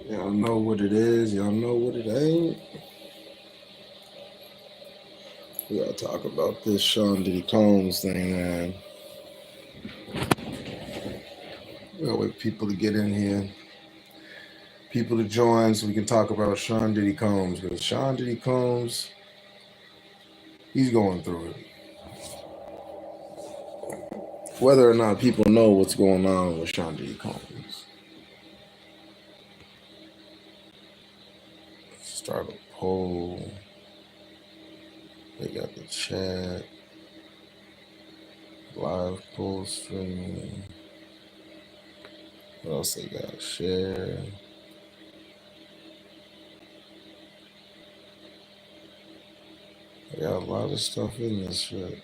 Y'all know what it is. Y'all know what it ain't. We gotta talk about this Sean Diddy Combs thing, man. We gotta wait for people to get in here. People to join so we can talk about Sean Diddy Combs. Because Sean Diddy Combs, he's going through it. Whether or not people know what's going on with Sean Diddy Combs. Start a poll. They got the chat. Live poll streaming. What else they got? Share. They got a lot of stuff in this shit.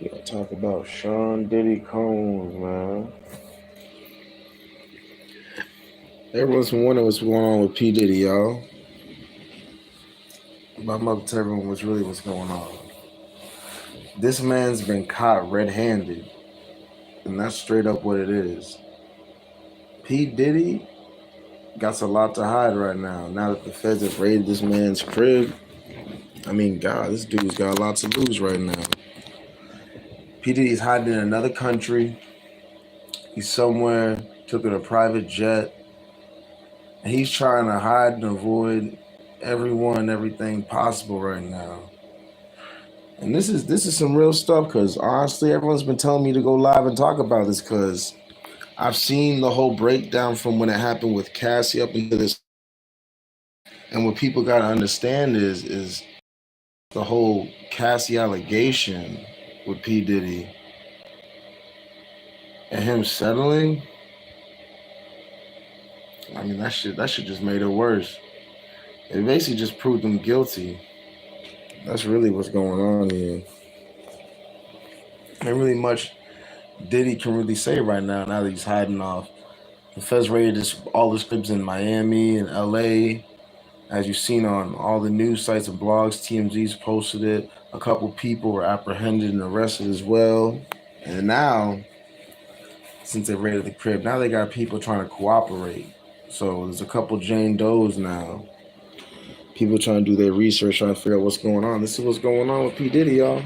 We gotta talk about Sean Diddy Combs, man. Everyone's been wondering what's going on with P. Diddy, y'all. But I'm about to tell everyone what's going on. This man's been caught red-handed, and that's straight up what it is. P. Diddy got a lot to hide right now. Now that the feds have raided this man's crib, I mean, God, this dude's got a lot to lose right now. P. Diddy's hiding in another country. He's somewhere, took in a private jet. And he's trying to hide and avoid everyone, everything possible right now. And this is some real stuff, because honestly, everyone's been telling me to go live and talk about this, because I've seen the whole breakdown from when it happened with Cassie up into this. And what people got to understand is the whole Cassie allegation with P. Diddy and him settling. I mean, that shit just made it worse. It basically just proved him guilty. That's really what's going on here. Ain't really much Diddy can really say right now that he's hiding off. The feds raided all his cribs in Miami and LA. As you've seen on all the news sites and blogs, TMZ's posted it. A couple people were apprehended and arrested as well. And now, since they raided the crib, now they got people trying to cooperate. So there's a couple Jane Does now. People trying to do their research, trying to figure out what's going on. This is what's going on with P. Diddy, y'all.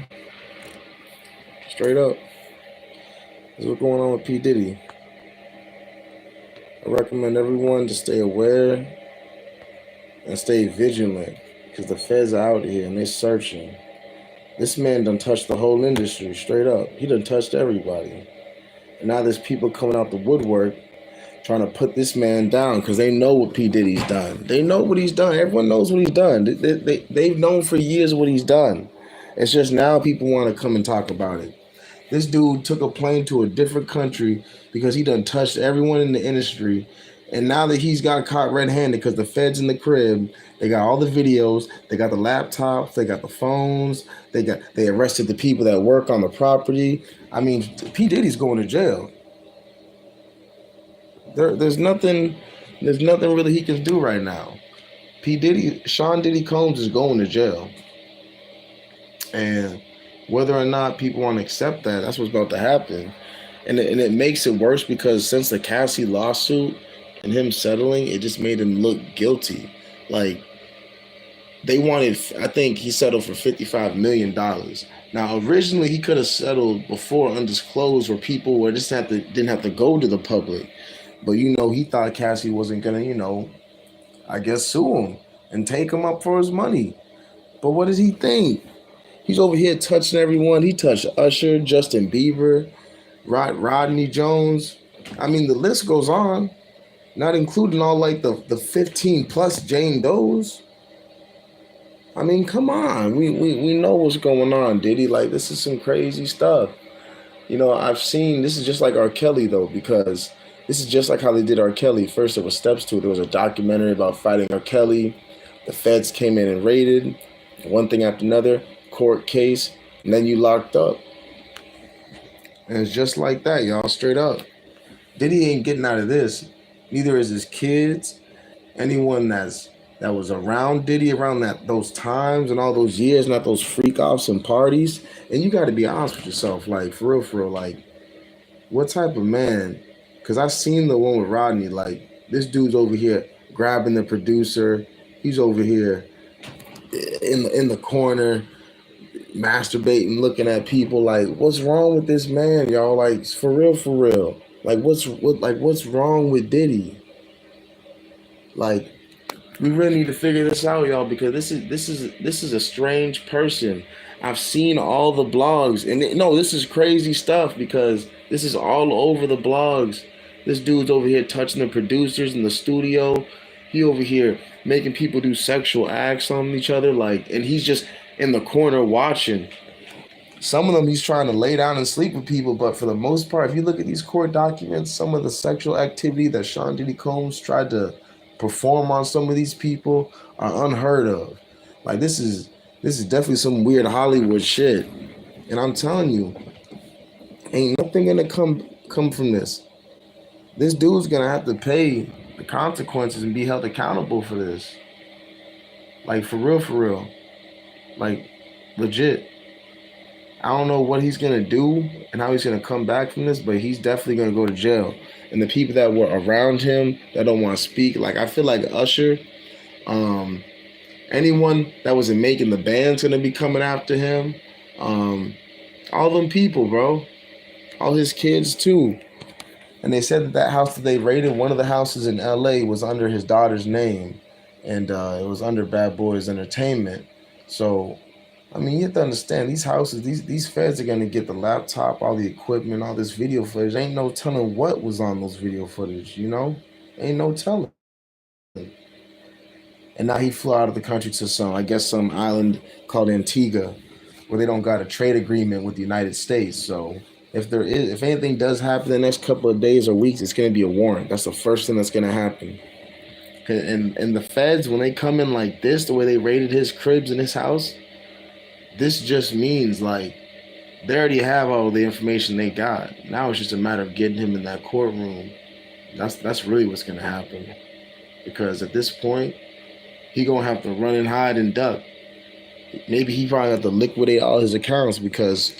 Straight up. This is what's going on with P. Diddy. I recommend everyone to stay aware and stay vigilant, because the feds are out here and they're searching. This man done touched the whole industry, straight up. He done touched everybody. And now there's people coming out the woodwork trying to put this man down, because they know what P. Diddy's done. They know what he's done. Everyone knows what he's done. They've known for years what he's done. It's just now people want to come and talk about it. This dude took a plane to a different country because he done touched everyone in the industry. And now that he's got caught red-handed because the feds in the crib, they got all the videos, they got the laptops, they got the phones, they arrested the people that work on the property. I mean, P. Diddy's going to jail. There's nothing really he can do right now. Sean Diddy Combs is going to jail. And whether or not people want to accept that, that's what's about to happen. And it makes it worse, because since the Cassie lawsuit and him settling, it just made him look guilty. Like, they wanted, I think he settled for $55 million. Now, originally he could have settled before undisclosed, where people didn't have to go to the public. But, he thought Cassie wasn't going to, I guess, sue him and take him up for his money. But what does he think? He's over here touching everyone. He touched Usher, Justin Bieber, Rodney Jones. I mean, the list goes on, not including all like the 15 plus Jane Does. I mean, come on. We know what's going on, Diddy. Like, this is some crazy stuff. I've seen, this is just like R. Kelly, though, because this is just like how they did R. Kelly. First, there was steps to it. There was a documentary about fighting R. Kelly. The feds came in and raided, one thing after another, court case, and then you locked up. And it's just like that, y'all, straight up. Diddy ain't getting out of this. Neither is his kids, anyone that's that was around Diddy around those times and all those years, not those freak offs and parties. And you got to be honest with yourself, like for real, like what type of man? Because I seen the one with Rodney. Like this dude's over here grabbing the producer. He's over here in the corner masturbating, looking at people. Like, what's wrong with this man, y'all? Like, for real, for real. Like, what's wrong with Diddy? Like, we really need to figure this out, y'all, because this is a strange person. I've seen all the blogs, and no, this is crazy stuff because this is all over the blogs. This dude's over here touching the producers in the studio. He over here making people do sexual acts on each other, like, and he's just in the corner watching. Some of them he's trying to lay down and sleep with people, but for the most part, if you look at these court documents, some of the sexual activity that Sean Diddy Combs tried to perform on some of these people are unheard of. Like this is definitely some weird Hollywood shit. And I'm telling you, ain't nothing gonna come from this. This dude's gonna have to pay the consequences and be held accountable for this. Like for real, for real. Like legit. I don't know what he's gonna do and how he's gonna come back from this, but he's definitely gonna go to jail. And the people that were around him that don't want to speak, like I feel like Usher, um, anyone that wasn't making the band's gonna be coming after him. Um, all them people, bro, all his kids too. And they said that that house that they raided, one of the houses in L.A. was under his daughter's name, and it was under Bad Boys Entertainment. So I mean, you have to understand these houses, these feds are gonna get the laptop, all the equipment, all this video footage. Ain't no telling what was on those video footage, you know? Ain't no telling. And now he flew out of the country to some, I guess, some island called Antigua, where they don't got a trade agreement with the United States. So if anything does happen in the next couple of days or weeks, it's gonna be a warrant. That's the first thing that's gonna happen. And the feds, when they come in like this, the way they raided his cribs in his house, this just means like they already have all the information they got. Now it's just a matter of getting him in that courtroom. That's really what's gonna happen. Because at this point, he gonna have to run and hide and duck. Maybe he probably have to liquidate all his accounts because,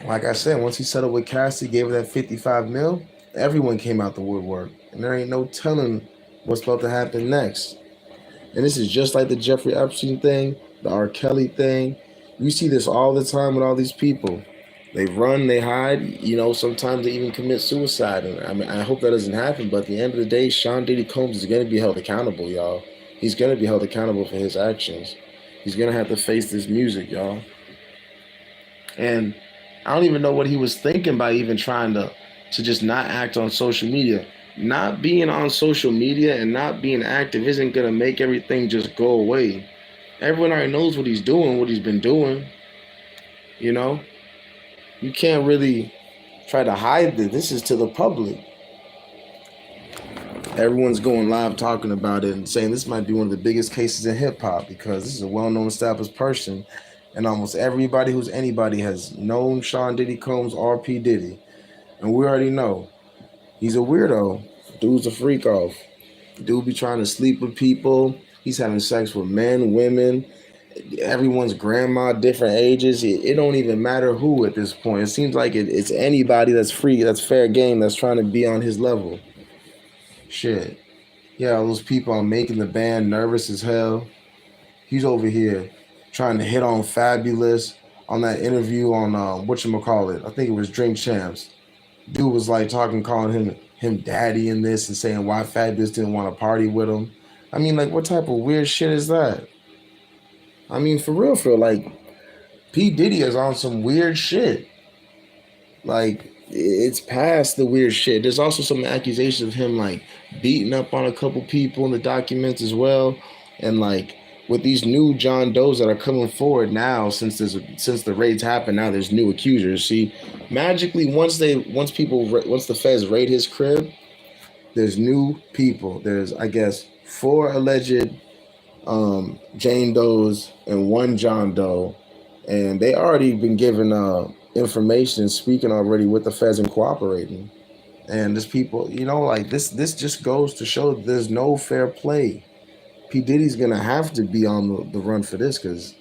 like I said, once he settled with Cassie, gave her that 55 mil, everyone came out the woodwork, and there ain't no telling what's about to happen next. And this is just like the Jeffrey Epstein thing, the R. Kelly thing. You see this all the time with all these people. They run, they hide, you know, sometimes they even commit suicide. And I mean, I hope that doesn't happen, but at the end of the day, Sean Diddy Combs is going to be held accountable, y'all. He's going to be held accountable for his actions. He's going to have to face this music, y'all. And I don't even know what he was thinking by even trying to just not act on social media. Not being on social media and not being active isn't going to make everything just go away. Everyone already knows what he's doing, what he's been doing. You know? You can't really try to hide this. This is to the public. Everyone's going live talking about it and saying this might be one of the biggest cases in hip hop because this is a well-known established person. And almost everybody who's anybody has known Sean Diddy Combs or P. Diddy. And we already know. He's a weirdo. Dude's a freak off. Dude be trying to sleep with people. He's having sex with men, women, everyone's grandma, different ages. It don't even matter who at this point. It seems like it's anybody that's free, that's fair game, that's trying to be on his level. Shit. Yeah, all those people are making the band nervous as hell. He's over here trying to hit on Fabulous on that interview on whatchamacallit. I think it was Drink Champs. Dude was like calling him daddy in this and saying why Fabulous didn't want to party with him. I mean, like, what type of weird shit is that? I mean, for real, like, P. Diddy is on some weird shit. Like, it's past the weird shit. There's also some accusations of him, like, beating up on a couple people in the documents as well. And, like, with these new John Does that are coming forward now, since the raids happened, now there's new accusers. See, magically, once the feds raid his crib, there's new people. There's, I guess, 4 alleged Jane Does and 1 John Doe, and they already been given information and speaking already with the feds and cooperating. And there's people, you know, like this just goes to show there's no fair play. P. Diddy's gonna have to be on the run for this because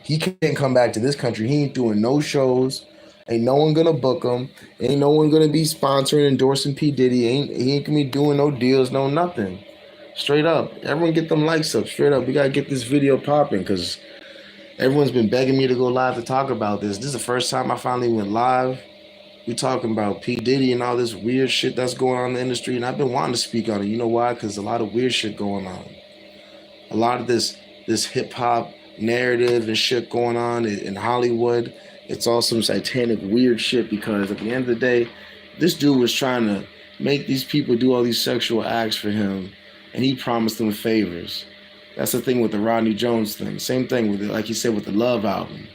he can't come back to this country. He ain't doing no shows. Ain't no one gonna book him. Ain't no one gonna be sponsoring, endorsing P. Diddy. He ain't gonna be doing no deals, no nothing. Straight up. Everyone get them likes up. Straight up. We gotta get this video popping because everyone's been begging me to go live to talk about this. This is the first time I finally went live. We talking about P. Diddy and all this weird shit that's going on in the industry, and I've been wanting to speak on it. You know why? Because a lot of weird shit going on. A lot of this hip hop narrative and shit going on in Hollywood. It's all some satanic weird shit because at the end of the day, this dude was trying to make these people do all these sexual acts for him, and he promised them favors. That's the thing with the Rodney Jones thing. Same thing with it, like he said with the Love album.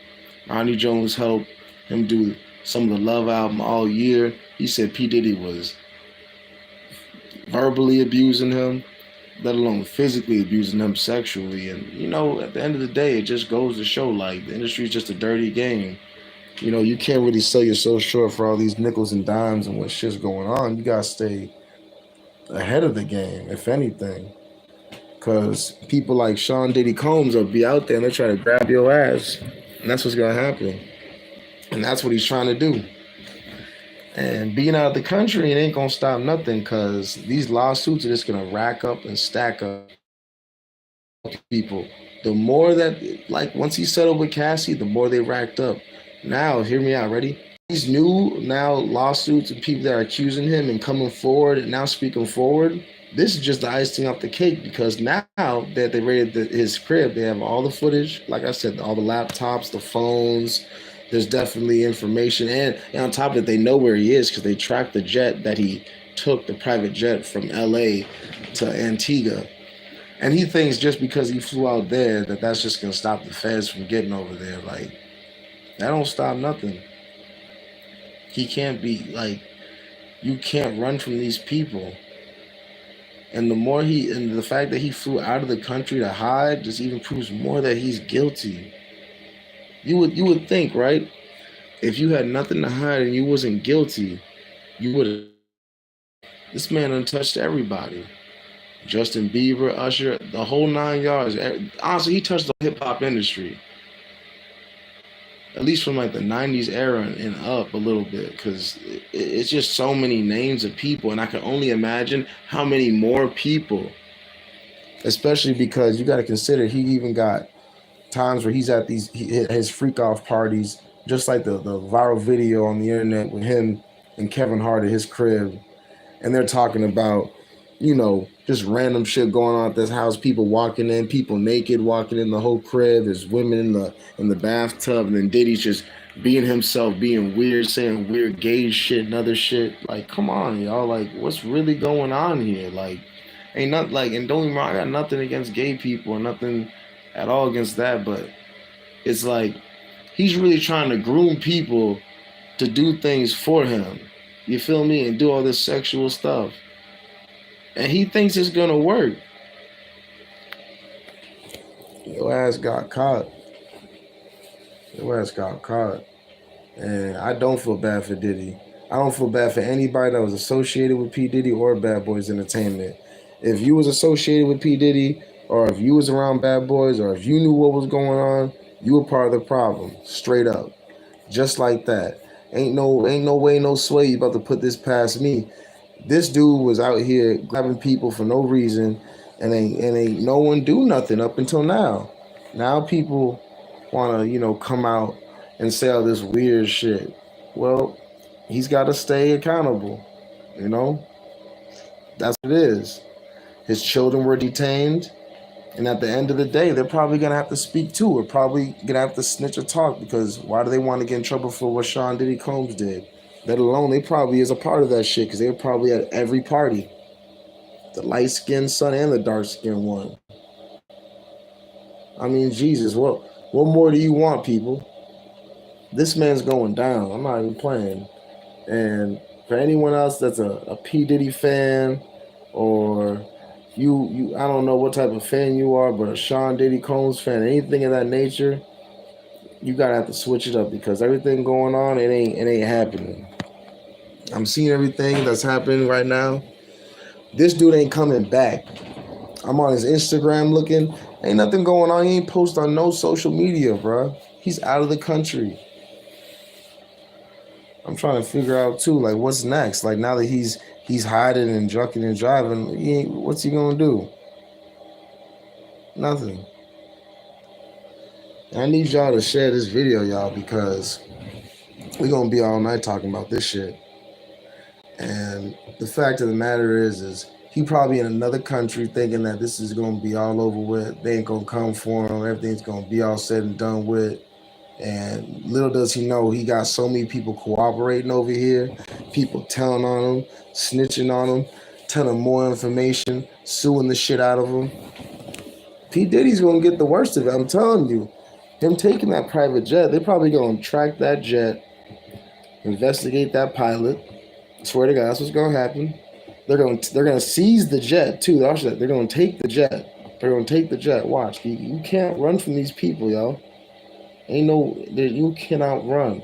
Rodney Jones helped him do some of the Love album all year. He said P. Diddy was verbally abusing him, let alone physically abusing him sexually. And, you know, at the end of the day, it just goes to show, like, the industry is just a dirty game. You know, you can't really sell your soul short for all these nickels and dimes and what shit's going on. You gotta stay ahead of the game, if anything. Because people like Sean Diddy Combs will be out there and they're trying to grab your ass. And that's what's gonna happen. And that's what he's trying to do. And being out of the country, it ain't gonna stop nothing because these lawsuits are just gonna rack up and stack up people. The more that, like, once he settled with Cassie, the more they racked up. Now, hear me out, ready? These new now lawsuits and people that are accusing him and coming forward and now speaking forward, this is just the icing off the cake because now that they raided his crib, they have all the footage, like I said, all the laptops, the phones. There's definitely information. And on top of it, they know where he is because they tracked the jet that he took, the private jet from LA to Antigua. And he thinks just because he flew out there that that's just going to stop the feds from getting over there. Like, that don't stop nothing. He can't be, like, you can't run from these people. And the fact that he flew out of the country to hide just even proves more that he's guilty. You would think, right? If you had nothing to hide and you wasn't guilty, you would have. This man untouched everybody. Justin Bieber, Usher, the whole 9 yards. Honestly, he touched the hip hop industry. At least from like the 90s era and up a little bit, because it's just so many names of people, and I can only imagine how many more people, especially because you got to consider he even got times where he's at his freak off parties, just like the viral video on the internet with him and Kevin Hart at his crib, and they're talking about, you know, just random shit going on at this house, people walking in, people naked walking in the whole crib, there's women in the bathtub, and then Diddy's just being himself, being weird, saying weird gay shit and other shit. Like, come on, y'all, like, what's really going on here? Like, ain't nothing, like, and don't get me wrong, I got nothing against gay people or nothing at all against that, but it's like he's really trying to groom people to do things for him, you feel me, and do all this sexual stuff, and he thinks it's gonna work. Your ass got caught. And I don't feel bad for Diddy. I don't feel bad for anybody that was associated with P. Diddy or Bad Boys Entertainment. If you was associated with P. Diddy, or if you was around Bad Boys, or if you knew what was going on, you were part of the problem. Straight up. Just like that. Ain't no way, no sway you about to put this past me. This dude was out here grabbing people for no reason, and ain't no one do nothing up until now. Now people wanna, you know, come out and say all this weird shit. Well, he's gotta stay accountable, you know? That's what it is. His children were detained. And at the end of the day, they're probably going to have to speak too, or probably going to have to snitch or talk, because why do they want to get in trouble for what Sean Diddy Combs did? Let alone they probably is a part of that shit, because they were probably at every party. The light-skinned son and the dark-skinned one. I mean, Jesus, what more do you want, people? This man's going down. I'm not even playing. And for anyone else that's a P. Diddy fan, or you I don't know what type of fan you are, but a Sean Diddy Combs fan, anything of that nature, you gotta have to switch it up, because everything going on, it ain't happening. I'm seeing everything that's happening right now. This dude ain't coming back. I'm on his Instagram looking. Ain't nothing going on. He ain't post on no social media, bro. He's out of the country. I'm trying to figure out too, like what's next. Like now that he's hiding and drunken and driving, what's he gonna do? Nothing. And I need y'all to share this video, y'all, because we're gonna be all night talking about this shit. And the fact of the matter is he probably in another country thinking that this is gonna be all over with. They ain't gonna come for him. Everything's gonna be all said and done with. And little does he know, he got so many people cooperating over here, people telling on him, snitching on him, telling him more information, suing the shit out of him. P. Diddy's gonna get the worst of it, I'm telling you. Him taking that private jet, they're probably gonna track that jet, investigate that pilot. I swear to God, that's what's gonna happen. They're gonna seize the jet too. They're gonna take the jet. They're gonna take the jet. Watch, you can't run from these people, y'all. You cannot run.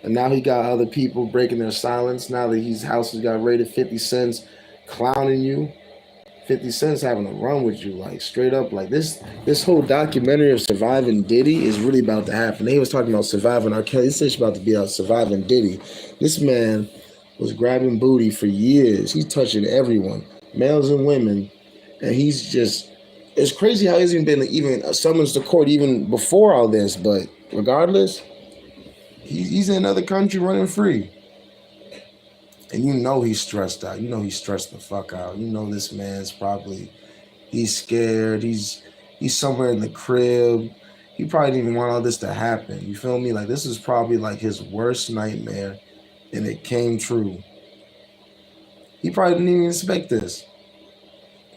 And now he got other people breaking their silence. Now that his house has got raided, 50 Cent's clowning you. 50 Cent's having a run with you, like straight up. Like this whole documentary of surviving Diddy is really about to happen. They was talking about surviving R. Kelly. This is about to be about surviving Diddy. This man was grabbing booty for years. He's touching everyone, males and women, and he's just. It's crazy how he's even summoned to court even before all this, but regardless, he's in another country running free. And you know he's stressed out. You know he's stressed the fuck out. You know this man's he's scared. He's somewhere in the crib. He probably didn't even want all this to happen. You feel me? Like this is probably like his worst nightmare, and it came true. He probably didn't even expect this.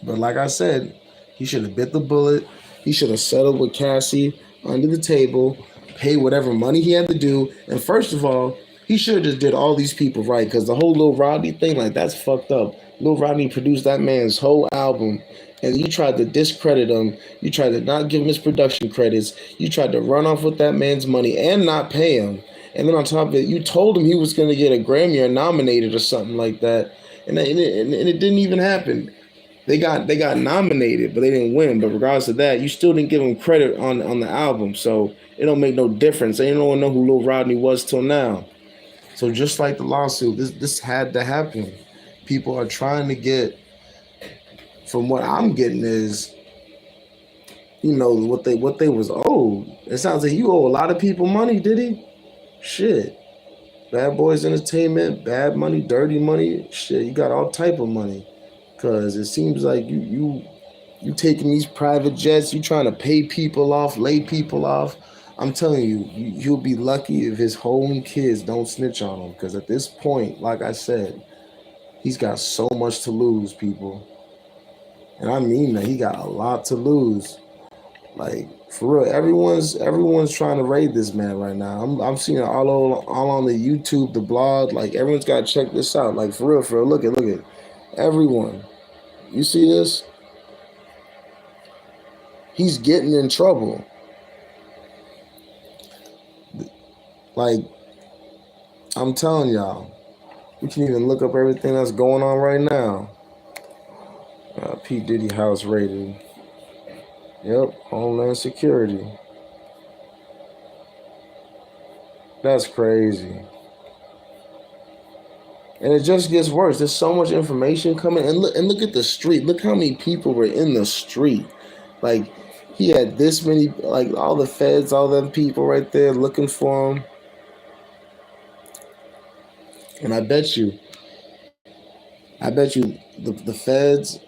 But like I said, he should have bit the bullet. He should have settled with Cassie under the table, paid whatever money he had to do. And first of all, he should have just did all these people right, because the whole Lil Rodney thing, like that's fucked up. Lil Rodney produced that man's whole album, and you tried to discredit him. You tried to not give him his production credits. You tried to run off with that man's money and not pay him. And then on top of it, you told him he was going to get a Grammy or nominated or something like that, and it didn't even happen. They got nominated, but they didn't win. But regardless of that, you still didn't give them credit on the album. So it don't make no difference. They don't know who Lil Rodney was till now. So just like the lawsuit, this had to happen. People are trying to get, from what I'm getting is, what they was owed. It sounds like you owe a lot of people money, did he? Shit. Bad Boys Entertainment, bad money, dirty money. Shit, you got all type of money. Because it seems like you taking these private jets, you trying to pay people off, lay people off. I'm telling you, you'll be lucky if his own kids don't snitch on him. Because at this point, like I said, he's got so much to lose, people. And I mean that, he got a lot to lose. Like, for real, everyone's trying to raid this man right now. I'm seeing it all on the YouTube, the blog. Like, everyone's got to check this out. Like, for real, look at everyone. You see this? He's getting in trouble. Like, I'm telling y'all, we can even look up everything that's going on right now. P. Diddy house raided. Yep, Homeland Security. That's crazy. And it just gets worse. There's so much information coming. And look at the street. Look how many people were in the street. Like, he had this many, like all the feds, all them people right there looking for him. And I bet you the feds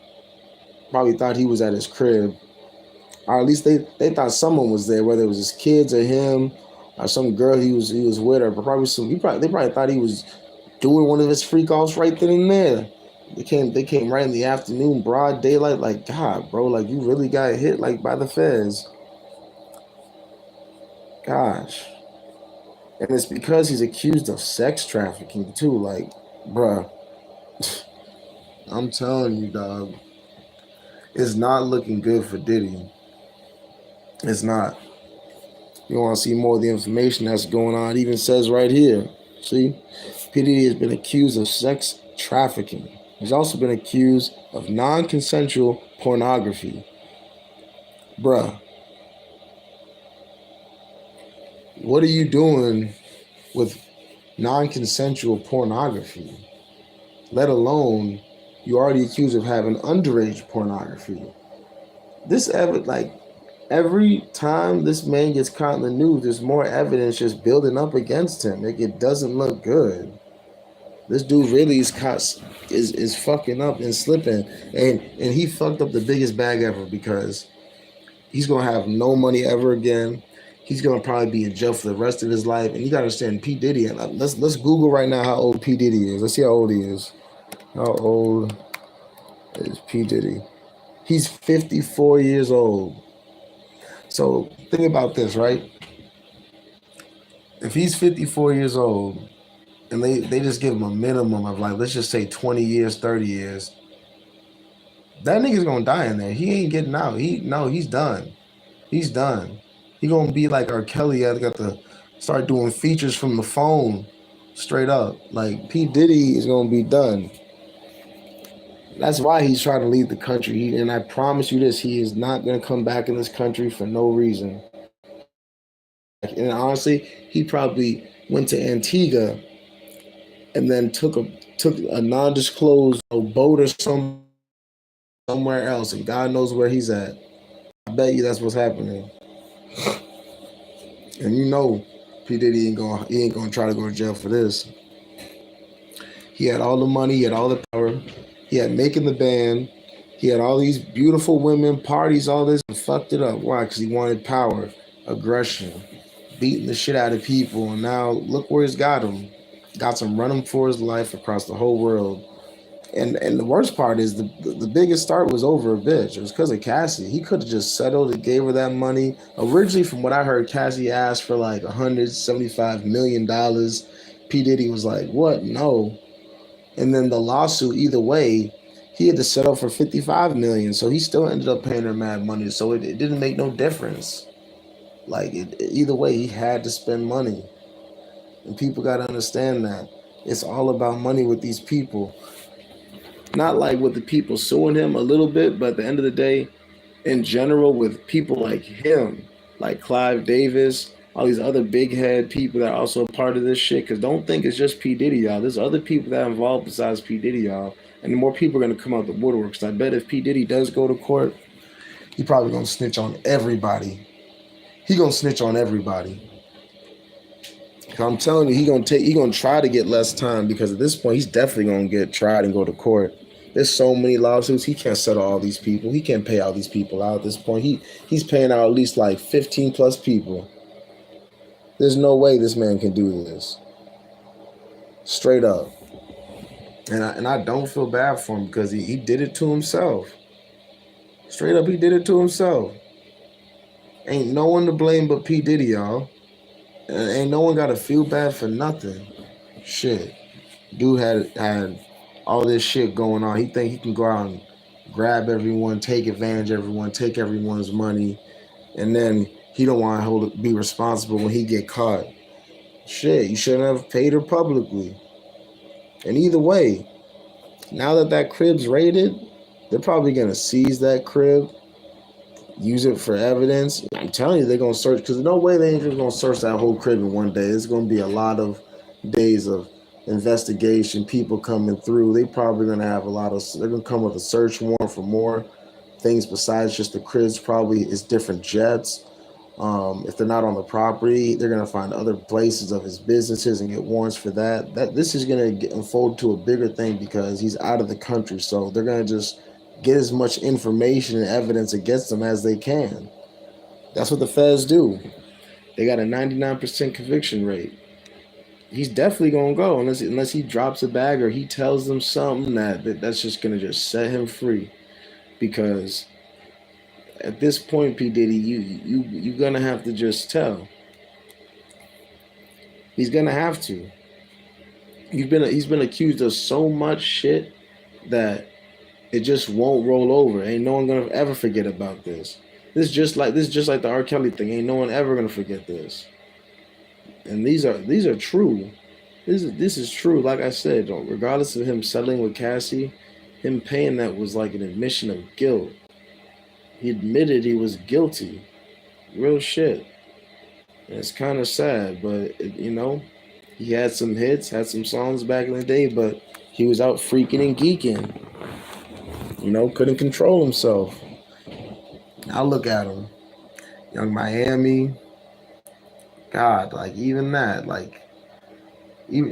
probably thought he was at his crib. Or at least they thought someone was there, whether it was his kids or him or some girl he was with, or probably they probably thought he was doing one of his freak offs right then and there. They came right in the afternoon, broad daylight. Like, God, bro, like you really got hit like by the feds. Gosh. And it's because he's accused of sex trafficking too. Like, bruh, I'm telling you, dog, it's not looking good for Diddy. It's not. You want to see more of the information that's going on? It even says right here. See, P. Diddy has been accused of sex trafficking. He's also been accused of non-consensual pornography. Bruh, what are you doing with non-consensual pornography? Let alone you already accused of having underage pornography. This like every time this man gets caught in the news, there's more evidence just building up against him. Like, it doesn't look good. This dude really is fucking up and slipping, and he fucked up the biggest bag ever because he's gonna have no money ever again. He's gonna probably be in jail for the rest of his life. And you gotta understand, P Diddy. And let's Google right now how old P Diddy is. Let's see how old he is. How old is P Diddy? He's 54 years old. So think about this, right? If he's 54 years old and they just give him a minimum of, like, let's just say 20 years, 30 years, that nigga's gonna die in there. He ain't getting out. He's done. He's done. He gonna be like R. Kelly. I got to start doing features from the phone, straight up. Like, P Diddy is gonna be done. That's why he's trying to leave the country. And I promise you this, he is not gonna come back in this country for no reason. And honestly, he probably went to Antigua and then took a non-disclosed boat or somewhere else, and God knows where he's at. I bet you that's what's happening. And you know, P Diddy ain't gonna try to go to jail for this. He had all the money, he had all the power, he had making the band, he had all these beautiful women, parties, all this, and fucked it up. Why? Because he wanted power, aggression, beating the shit out of people, and now look where it's got him. Got him running for his life across the whole world. And the worst part is the biggest start was over a bitch. It was because of Cassie. He could have just settled and gave her that money. Originally, from what I heard, Cassie asked for like $175 million. P Diddy was like, what? No. And then the lawsuit, either way, he had to settle for $55 million. So he still ended up paying her mad money. So it didn't make no difference. Like, either way, he had to spend money. And people got to understand that. It's all about money with these people. Not like with the people suing him a little bit, but at the end of the day, in general, with people like him, like Clive Davis, all these other big head people that are also a part of this shit. Because don't think it's just P Diddy, y'all. There's other people that are involved besides P Diddy, y'all. And more people are going to come out the woodworks. I bet if P Diddy does go to court, he probably going to snitch on everybody. He going to snitch on everybody. I'm telling you, he gonna try to get less time, because at this point he's definitely gonna get tried and go to court. There's so many lawsuits, he can't settle all these people. He can't pay all these people out at this point. He's paying out at least like 15 plus people. There's no way this man can do this. Straight up. And I don't feel bad for him, because he did it to himself. Straight up, he did it to himself. Ain't no one to blame but P Diddy, y'all. Ain't no one got to feel bad for nothing. Shit. Dude had all this shit going on. He think he can go out and grab everyone, take advantage of everyone, take everyone's money, and then he don't want to be responsible when he get caught. Shit, you shouldn't have paid her publicly. And either way, now that crib's raided, they're probably going to seize that crib, use it for evidence. I'm telling you, they're going to search, because no way they ain't just going to search that whole crib in one day. It's going to be a lot of days of investigation, people coming through. They probably going to have they're going to come with a search warrant for more things besides just the cribs. Probably it's different jets. If they're not on the property, they're going to find other places of his businesses and get warrants for that. This is going to unfold to a bigger thing, because he's out of the country. So they're going to just get as much information and evidence against him as they can. That's what the feds do. They got a 99% conviction rate. He's definitely gonna go unless he drops a bag or he tells them something that's just gonna just set him free. Because at this point, P Diddy, you're gonna have to just tell. He's gonna have to. He's been accused of so much shit that it just won't roll over. Ain't no one gonna ever forget about this. This is just like the R. Kelly thing. Ain't no one ever gonna forget this. And these are true. This is true. Like I said, regardless of him settling with Cassie, him paying that was like an admission of guilt. He admitted he was guilty. Real shit. And it's kind of sad, but he had some hits, had some songs back in the day, but he was out freaking and geeking. Couldn't control himself. Now look at him. Young Miami. God, like even that, like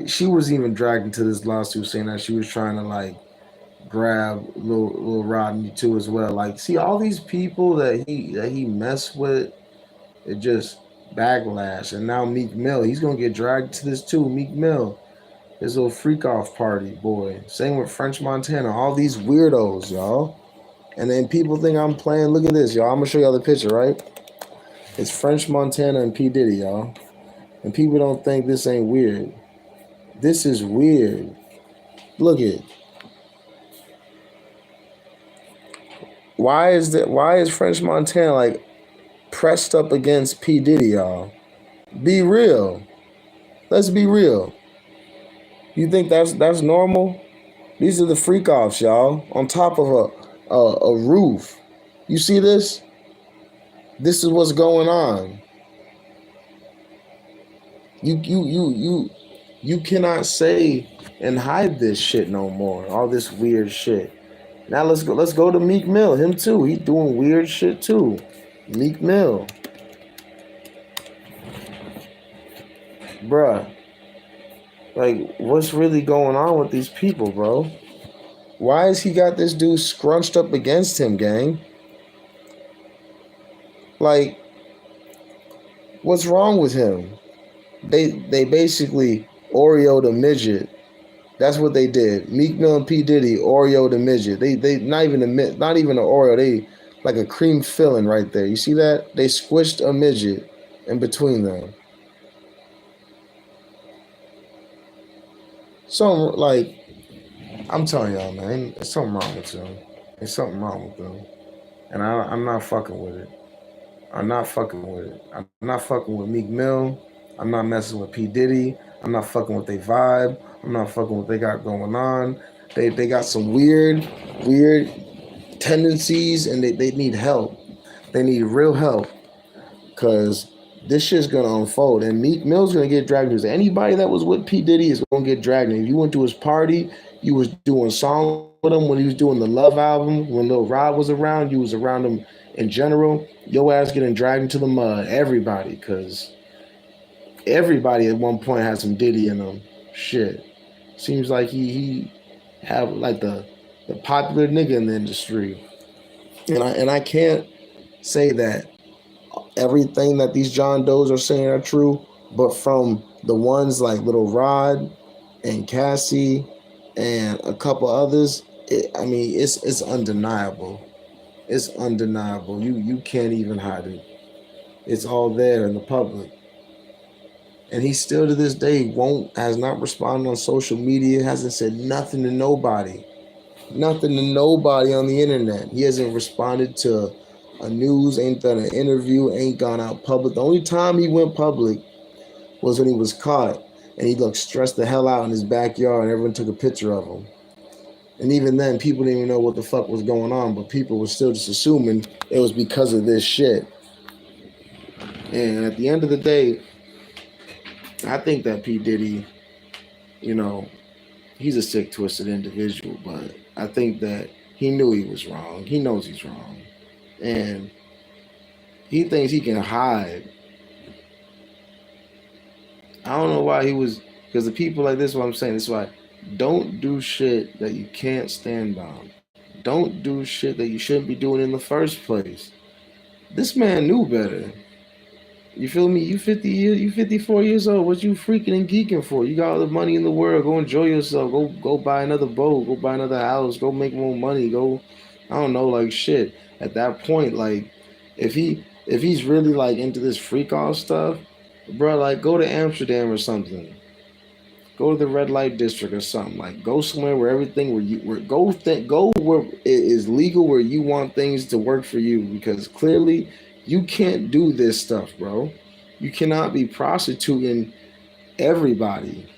she was even dragged into this lawsuit saying that she was trying to like grab little Rodney too as well. Like, see all these people that he messed with, it just backlash. And now Meek Mill, he's gonna get dragged to this too. Meek Mill, his little freak off party boy. Same with French Montana. All these weirdos, y'all. And then people think I'm playing. Look at this, y'all. I'm gonna show y'all the picture, right? It's French Montana and P. Diddy, y'all. And people don't think this ain't weird. This is weird. Look at. Why is French Montana like pressed up against P. Diddy, y'all? Be real. Let's be real. You think that's normal? These are the freak offs, y'all. On top of a roof. You see this? This is what's going on. You cannot say and hide this shit no more. All this weird shit. Now let's go to Meek Mill. Him too. He doing weird shit too. Meek Mill. Bruh. Like, what's really going on with these people, bro? Why has he got this dude scrunched up against him, gang? Like, what's wrong with him? They basically Oreo'd a midget. That's what they did. Meek Mill and P. Diddy Oreo'd a midget. They not even an Oreo. They like a cream filling right there. You see that? They squished a midget in between them. So like, I'm telling y'all, man, there's something wrong with them. There's something wrong with them, and I'm not fucking with it. I'm not fucking with it. I'm not fucking with Meek Mill. I'm not messing with P. Diddy. I'm not fucking with their vibe. I'm not fucking with what they got going on. They got some weird tendencies, and they need help. They need real help, because this shit's gonna unfold, and Meek Mill's gonna get dragged. Because anybody that was with P. Diddy is gonna get dragged. And if you went to his party, you was doing songs with him when he was doing the Love album, when Lil Rod was around, you was around him in general, your ass getting dragged into the mud. Everybody, because everybody at one point had some Diddy in them. Shit. Seems like he have like the popular nigga in the industry. And I can't say that everything that these John Does are saying are true, but from the ones like Little Rod and Cassie and a couple others, it's undeniable. It's undeniable. You can't even hide it. It's all there in the public. And he still to this day has not responded on social media, hasn't said nothing to nobody. Nothing to nobody on the internet. He hasn't responded to a news, ain't done an interview, ain't gone out public. The only time he went public was when he was caught, and he looked stressed the hell out in his backyard, and everyone took a picture of him. And even then, people didn't even know what the fuck was going on, but people were still just assuming it was because of this shit. And at the end of the day, I think that P. Diddy, he's a sick, twisted individual, but I think that he knew he was wrong. He knows he's wrong. And he thinks he can hide. I don't know why he was, because the people like this, what I'm saying, this is why, don't do shit that you can't stand on. Don't do shit that you shouldn't be doing in the first place. This man knew better. You feel me? You 54 years old. What you freaking and geeking for? You got all the money in the world. Go enjoy yourself. Go buy another boat. Go buy another house. Go make more money. Go, I don't know, like shit. At that point, like, if he's really like into this freak off stuff, bro, like go to Amsterdam or something. Go to the red light district or something. Like go somewhere where everything go where it is legal, where you want things to work for you, because clearly you can't do this stuff, bro. You cannot be prostituting everybody,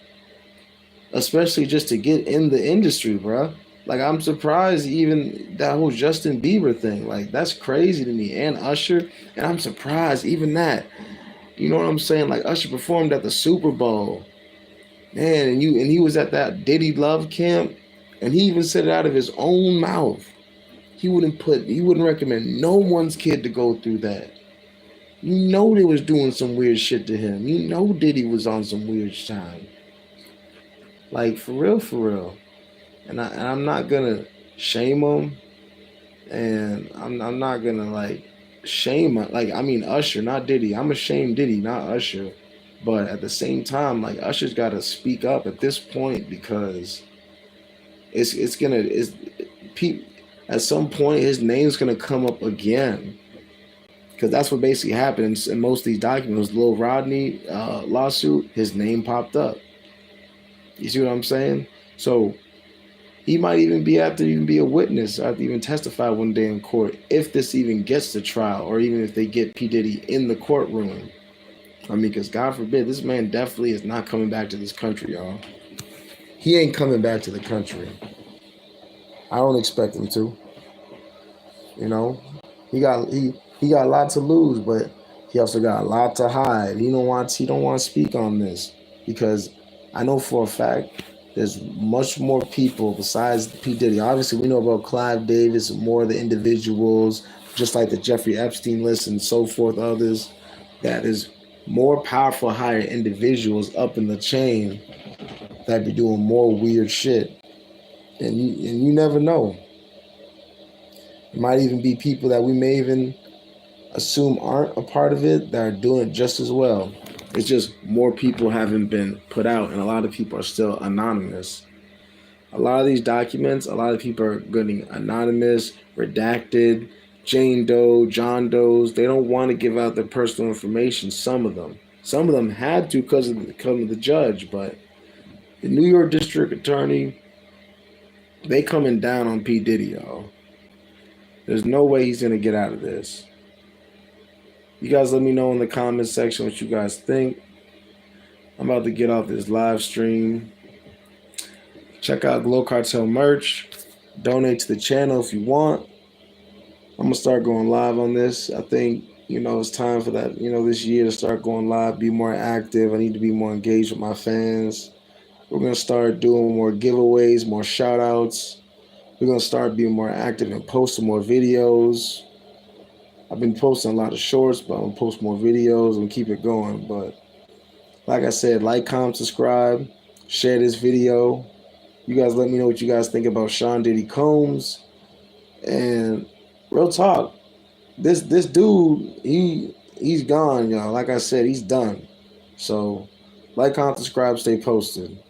especially just to get in the industry, bro. Like I'm surprised even that whole Justin Bieber thing. Like that's crazy to me. And Usher, and I'm surprised even that. You know what I'm saying? Like Usher performed at the Super Bowl, man, and he was at that Diddy Love camp, and he even said it out of his own mouth. He wouldn't recommend no one's kid to go through that. You know they was doing some weird shit to him. You know Diddy was on some weird time. Like for real, for real. And I'm not gonna shame him, and I'm not gonna like shame like I mean Usher, not Diddy. I'm ashamed Diddy, not Usher. But at the same time, like Usher's got to speak up at this point because it's gonna it's pe- at some point his name's gonna come up again because that's what basically happened in most of these documents. Lil Rodney lawsuit, his name popped up. You see what I'm saying? So he might even be have to even be a witness, or have to even testify one day in court if this even gets to trial, or even if they get P Diddy in the courtroom. I mean, because God forbid, this man definitely is not coming back to this country, y'all. He ain't coming back to the country. I don't expect him to. You know, he got a lot to lose, but he also got a lot to hide. He don't want to speak on this because I know for a fact there's much more people besides P Diddy. Obviously, we know about Clive Davis and more of the individuals, just like the Jeffrey Epstein list and so forth. Others that is more powerful, higher individuals up in the chain that be doing more weird shit, and you never know. It might even be people that we may even assume aren't a part of it that are doing it just as well. It's just more people haven't been put out, and a lot of people are still anonymous. A lot of these documents, a lot of people are getting anonymous, redacted, Jane Doe, John Doe's. They don't want to give out their personal information. Some of them had to because of the judge, but the New York District Attorney, they coming down on P Diddy, y'all. There's no way he's gonna get out of this. You guys let me know in the comments section what you guys think. I'm about to get off this live stream. Check out GloCartel merch. Donate to the channel if you want. I'm gonna start going live on this. I think it's time for that. This year to start going live, be more active. I need to be more engaged with my fans. We're gonna start doing more giveaways, more shout outs. We're gonna start being more active and posting more videos. I've been posting a lot of shorts, but I'm gonna post more videos and keep it going. But like I said, like, comment, subscribe, share this video. You guys let me know what you guys think about Sean Diddy Combs. And real talk, this dude, he's gone, y'all. Like I said, he's done. So like, comment, subscribe, stay posted.